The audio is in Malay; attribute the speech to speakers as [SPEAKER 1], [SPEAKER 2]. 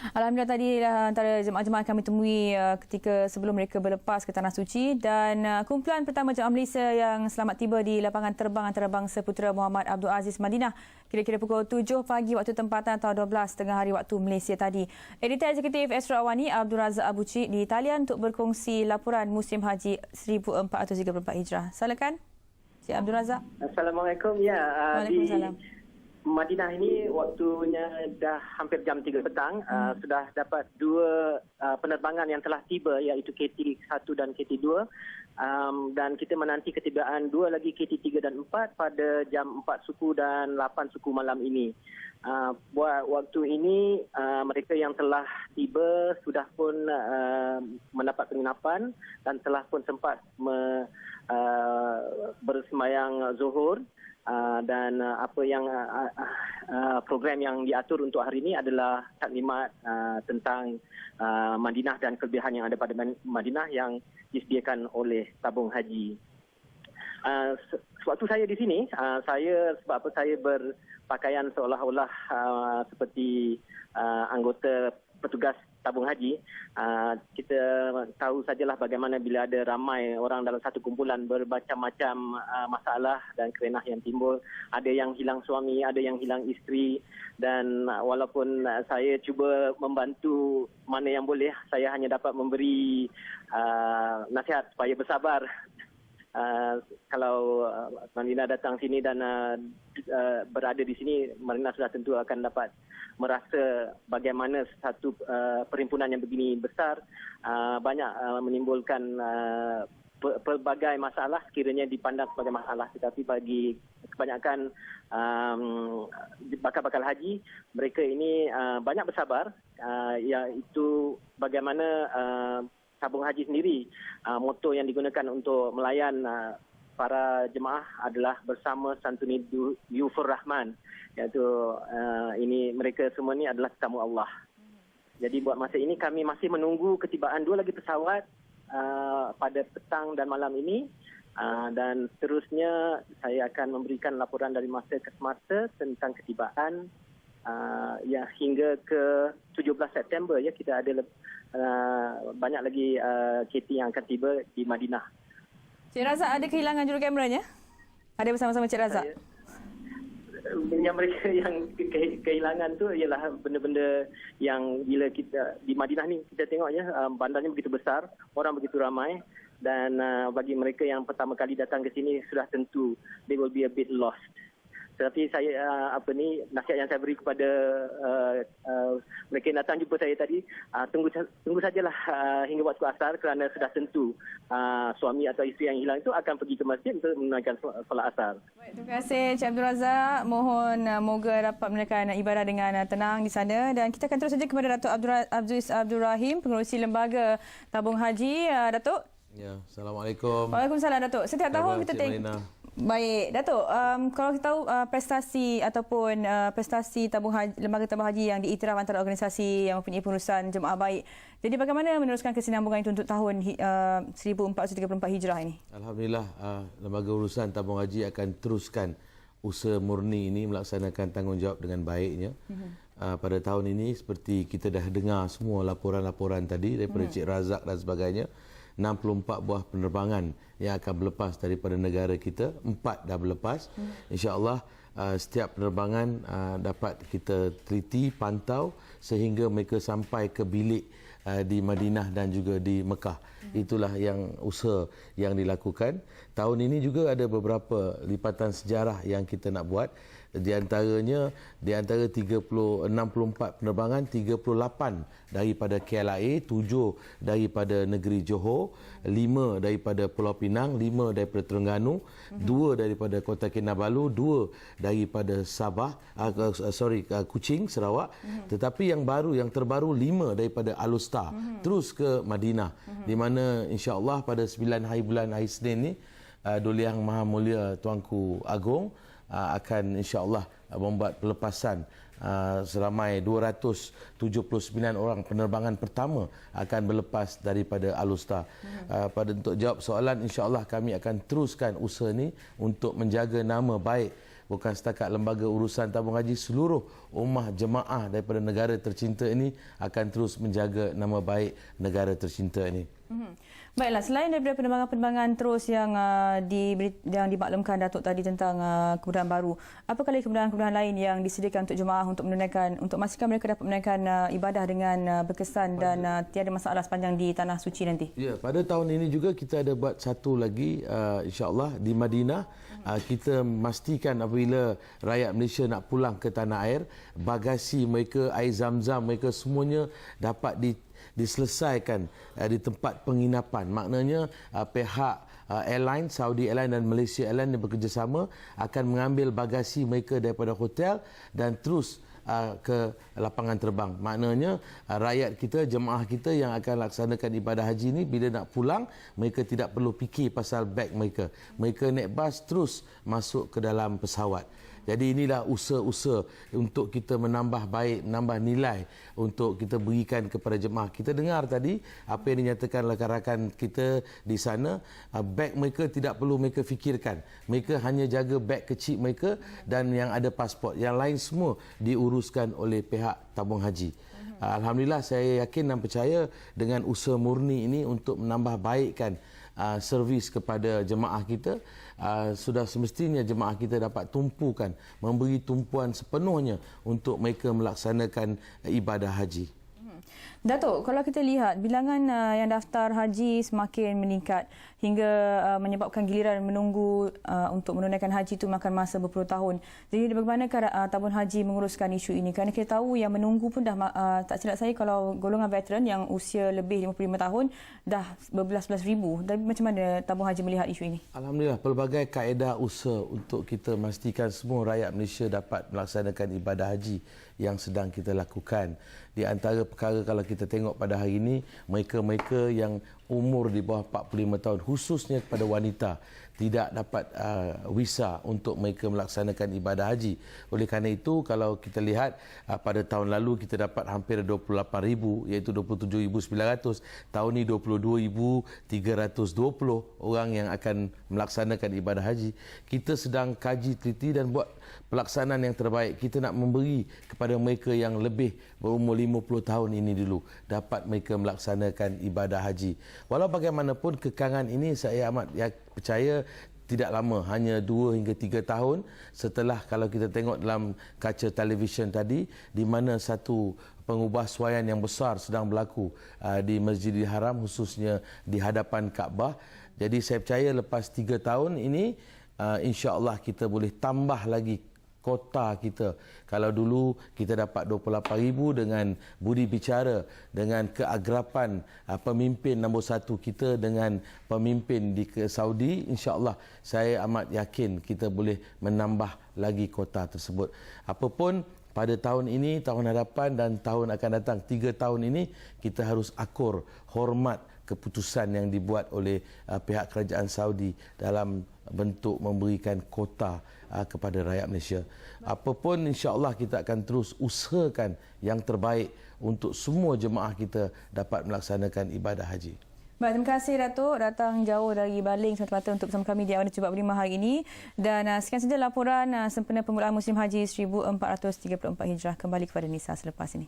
[SPEAKER 1] Alhamdulillah tadi antara jemaah-jemaah kami temui ketika sebelum mereka berlepas ke Tanah Suci, dan kumpulan pertama jemaah Malaysia yang selamat tiba di lapangan terbang antarabangsa Putera Muhammad Abdul Aziz Madinah kira-kira pukul 7 pagi waktu tempatan atau 12 tengah hari waktu Malaysia tadi. Editor Eksekutif Astro Awani Abdul Razak Abu Cik di talian untuk berkongsi laporan musim haji 1434 Hijrah. Silakan Cik Abdul Razak.
[SPEAKER 2] Assalamualaikum.
[SPEAKER 1] Waalaikumsalam.
[SPEAKER 2] Di Madinah ini waktunya dah hampir jam 3 petang. Sudah dapat dua penerbangan yang telah tiba, iaitu KT1 dan KT2. Dan kita menanti ketibaan dua lagi KT3 dan 4 pada jam 4 suku dan 8 suku malam ini. Buat waktu ini mereka yang telah tiba sudah pun mendapat penginapan dan telah pun sempat bersemayang zuhur. Dan apa yang program yang diatur untuk hari ini adalah taklimat tentang Madinah dan kelebihan yang ada pada Madinah yang disediakan oleh tabung haji. Sewaktu saya di sini, sebab apa saya berpakaian seolah-olah seperti anggota petugas tabung haji, kita tahu sajalah bagaimana bila ada ramai orang dalam satu kumpulan, bermacam-macam masalah dan kerenah yang timbul. Ada yang hilang suami, ada yang hilang isteri, dan walaupun saya cuba membantu mana yang boleh, saya hanya dapat memberi nasihat supaya bersabar. Kalau Marina datang sini dan berada di sini, Marina sudah tentu akan dapat merasa bagaimana satu perhimpunan yang begini besar banyak menimbulkan pelbagai masalah sekiranya dipandang sebagai masalah, tetapi bagi kebanyakan bakal-bakal haji, mereka ini banyak bersabar, iaitu bagaimana tabung haji sendiri, moto yang digunakan untuk melayan para jemaah adalah bersama santuni Yufur Rahman, iaitu ini mereka semua ni adalah tetamu Allah. Jadi buat masa ini kami masih menunggu ketibaan dua lagi pesawat pada petang dan malam ini, dan seterusnya saya akan memberikan laporan dari masa ke semasa tentang ketibaan hingga ke 17 September ya. Kita ada banyak lagi KT yang akan tiba di Madinah.
[SPEAKER 1] Cik Razak ada kehilangan jurukameranya? Ada bersama-sama Cik Razak?
[SPEAKER 2] Yang mereka yang kehilangan tu ialah benda-benda yang bila kita di Madinah ni kita tengoknya bandarnya begitu besar, orang begitu ramai, dan bagi mereka yang pertama kali datang ke sini sudah tentu they will be a bit lost. Tetapi saya nasihat yang saya beri kepada mereka yang datang jumpa saya tadi, tunggu sajalah hingga waktu asar, kerana sudah tentu suami atau isteri yang hilang itu akan pergi ke masjid untuk menunaikan solat asar.
[SPEAKER 1] Baik, terima kasih Cik Abdul Razak. Mohon moga dapat menunaikan ibadah dengan tenang di sana, dan kita akan terus saja kepada Datuk Abdul Rahim, pengerusi Lembaga Tabung Haji. Datuk.
[SPEAKER 3] Ya, Assalamualaikum.
[SPEAKER 1] Waalaikumsalam Datuk. Setiap tahun kita tengok. Baik, Datuk, kalau kita tahu prestasi ataupun prestasi Lembaga Tabung Haji yang diiktiraf antara organisasi yang mempunyai pengurusan jemaah baik. Jadi bagaimana meneruskan kesinambungan itu untuk tahun 1434 Hijrah ini?
[SPEAKER 3] Alhamdulillah, Lembaga Urusan Tabung Haji akan teruskan usaha murni ini melaksanakan tanggungjawab dengan baiknya. Pada tahun ini seperti kita dah dengar semua laporan-laporan tadi daripada Cik Razak dan sebagainya, 64 buah penerbangan yang akan berlepas daripada negara kita, 4 dah berlepas. InsyaAllah setiap penerbangan dapat kita teliti, pantau sehingga mereka sampai ke bilik di Madinah dan juga di Mekah. Itulah yang usaha yang dilakukan. Tahun ini juga ada beberapa lipatan sejarah yang kita nak buat. Di antaranya, di antara 64 penerbangan, 38 daripada KLIA, 7 daripada negeri Johor, 5 daripada Pulau Pinang, 5 daripada Terengganu, 2 daripada Kota Kinabalu, 2 daripada Sabah, Kuching, Sarawak. Tetapi yang terbaru 5 daripada Alustar, terus ke Madinah, di mana insya-Allah pada 9 hari bulan hari Senin ni, Duli Yang Maha Mulia Tuanku Agong akan insya-Allah membuat pelepasan seramai 279 orang. Penerbangan pertama akan berlepas daripada Alustar. Untuk jawab soalan, insya-Allah kami akan teruskan usaha ini untuk menjaga nama baik bukan setakat Lembaga Urusan Tabung Haji, seluruh ummah jemaah daripada negara tercinta ini akan terus menjaga nama baik negara tercinta ini.
[SPEAKER 1] Baiklah, selain daripada penerbangan-penerbangan terus yang dimaklumkan Datuk tadi tentang kemudahan baru, apakah lagi kemudahan-kemudahan lain yang disediakan untuk jemaah untuk memastikan mereka dapat menunaikan ibadah dengan berkesan dan tiada masalah sepanjang di tanah suci nanti?
[SPEAKER 3] Ya, pada tahun ini juga kita ada buat satu lagi, insya-Allah di Madinah. Kita memastikan apabila rakyat Malaysia nak pulang ke tanah air, bagasi mereka, air zam-zam mereka semuanya dapat diselesaikan di tempat penginapan. Maknanya pihak airline, Saudi Airlines dan Malaysia Airlines yang bekerjasama akan mengambil bagasi mereka daripada hotel dan terus ke lapangan terbang. Maknanya rakyat kita, jemaah kita yang akan laksanakan ibadah haji ini bila nak pulang, mereka tidak perlu fikir pasal beg mereka. Mereka naik bas terus masuk ke dalam pesawat. Jadi inilah usaha-usaha untuk kita menambah baik, menambah nilai untuk kita berikan kepada jemaah. Kita dengar tadi apa yang dinyatakan oleh rakan kita di sana, beg mereka tidak perlu mereka fikirkan. Mereka hanya jaga beg kecil mereka dan yang ada pasport. Yang lain semua diuruskan oleh pihak tabung haji. Alhamdulillah, saya yakin dan percaya dengan usaha murni ini untuk menambah baikkan servis kepada jemaah kita. Sudah semestinya jemaah kita dapat tumpukan, memberi tumpuan sepenuhnya untuk mereka melaksanakan ibadah haji.
[SPEAKER 1] Datuk, kalau kita lihat bilangan yang daftar haji semakin meningkat hingga menyebabkan giliran menunggu untuk menunaikan haji itu makan masa berpuluh tahun. Jadi bagaimanakah tabung haji menguruskan isu ini? Kerana kita tahu yang menunggu pun dah, tak silap saya kalau golongan veteran yang usia lebih 55 tahun dah berbelas-belas ribu. Dan macam mana tabung haji melihat isu ini?
[SPEAKER 3] Alhamdulillah, pelbagai kaedah usaha untuk kita memastikan semua rakyat Malaysia dapat melaksanakan ibadah haji yang sedang kita lakukan. Di antara perkara kalau kita tengok pada hari ini, mereka-mereka yang umur di bawah 45 tahun, khususnya kepada wanita, tidak dapat visa untuk mereka melaksanakan ibadah haji. Oleh kerana itu, kalau kita lihat pada tahun lalu kita dapat hampir 28,000, iaitu 27,900. Tahun ini 22,320 orang yang akan melaksanakan ibadah haji. Kita sedang kaji teliti dan buat pelaksanaan yang terbaik. Kita nak memberi kepada mereka yang lebih berumur 50 tahun ini dulu, dapat mereka melaksanakan ibadah haji. Walau bagaimanapun, kekangan ini saya amat percaya tidak lama, hanya 2 hingga 3 tahun setelah, kalau kita tengok dalam kaca televisyen tadi, di mana satu pengubahsuaian yang besar sedang berlaku di Masjidil Haram, khususnya di hadapan Kaabah. Jadi saya percaya lepas 3 tahun ini, insya-Allah kita boleh tambah lagi kota kita. Kalau dulu kita dapat 28,000 dengan budi bicara, dengan keagrapan pemimpin nombor 1 kita dengan pemimpin di Saudi, insya-Allah saya amat yakin kita boleh menambah lagi kota tersebut. Apapun, pada tahun ini, tahun hadapan dan tahun akan datang, 3 tahun ini kita harus akur, hormat keputusan yang dibuat oleh pihak kerajaan Saudi dalam bentuk memberikan kota kepada rakyat Malaysia. Apapun, insya-Allah kita akan terus usahakan yang terbaik untuk semua jemaah kita dapat melaksanakan ibadah haji.
[SPEAKER 1] Baik, terima kasih Datuk datang jauh dari Baling semata-mata untuk bersama kami di Awal Cuba Berlima hari ini. Dan sekian saja laporan sempena permulaan musim haji 1434 Hijrah. Kembali kepada Nisa selepas ini.